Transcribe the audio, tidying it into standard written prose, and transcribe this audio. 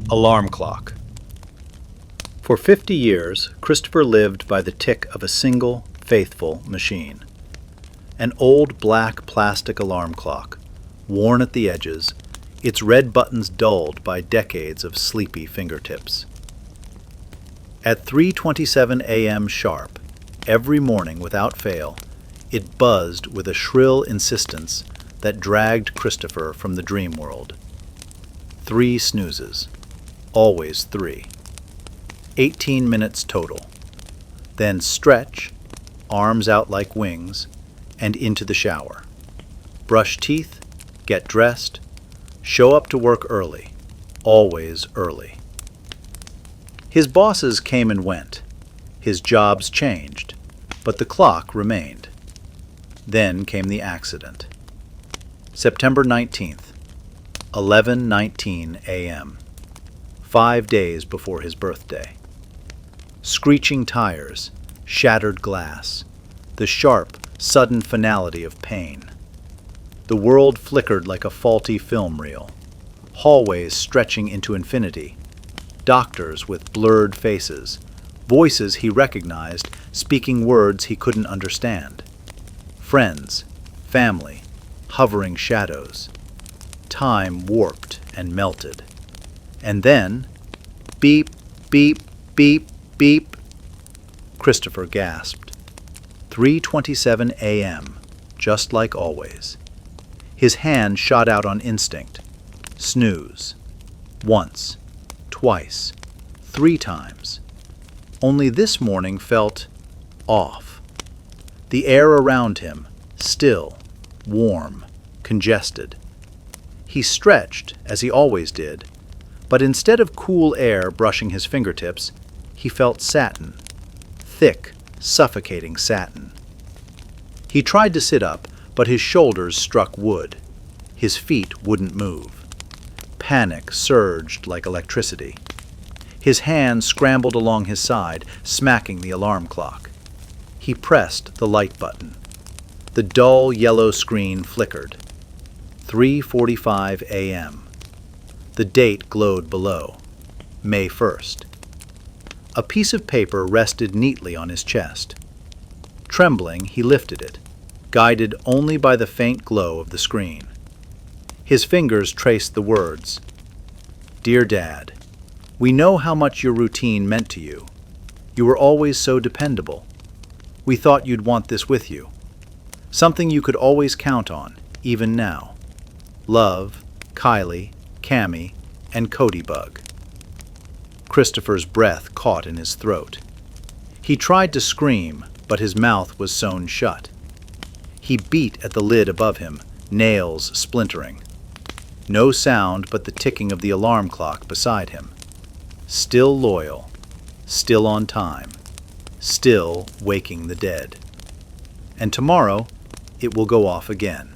Alarm clock. For 50 years, Kristofer lived by the tick of a single, faithful machine. An old black plastic alarm clock, worn at the edges, its red buttons dulled by decades of sleepy fingertips. At 3:27 a.m. sharp, every morning without fail, it buzzed with a shrill insistence that dragged Kristofer from the dream world. 3 snoozes. Always 3. 18 minutes total. Then stretch, arms out like wings, and into the shower. Brush teeth, get dressed, show up to work early, always early. His bosses came and went. His jobs changed, but the clock remained. Then came the accident. September 19th, 11:19 a.m. 5 days before his birthday. Screeching tires, shattered glass, the sharp, sudden finality of pain. The world flickered like a faulty film reel, hallways stretching into infinity, doctors with blurred faces, voices he recognized speaking words he couldn't understand, friends, family, hovering shadows. Time warped and melted. And then, beep, beep, beep, beep, Kristofer gasped. 3:27 a.m., just like always. His hand shot out on instinct. Snooze. Once, twice, 3 times. Only this morning felt off. The air around him, still, warm, congested. He stretched, as he always did, but instead of cool air brushing his fingertips, he felt satin, thick, suffocating satin. He tried to sit up, but his shoulders struck wood. His feet wouldn't move. Panic surged like electricity. His hand scrambled along his side, smacking the alarm clock. He pressed the light button. The dull yellow screen flickered. 3:45 a.m. The date glowed below, May 1st. A piece of paper rested neatly on his chest. Trembling, he lifted it, guided only by the faint glow of the screen. His fingers traced the words. Dear Dad, we know how much your routine meant to you. You were always so dependable. We thought you'd want this with you. Something you could always count on, even now. Love, Kylie, Cammy, and Cody Bug. Kristofer's breath caught in his throat. He tried to scream, but his mouth was sewn shut. He beat at the lid above him, nails splintering. No sound but the ticking of the alarm clock beside him. Still loyal, still on time, still waking the dead. And tomorrow, it will go off again.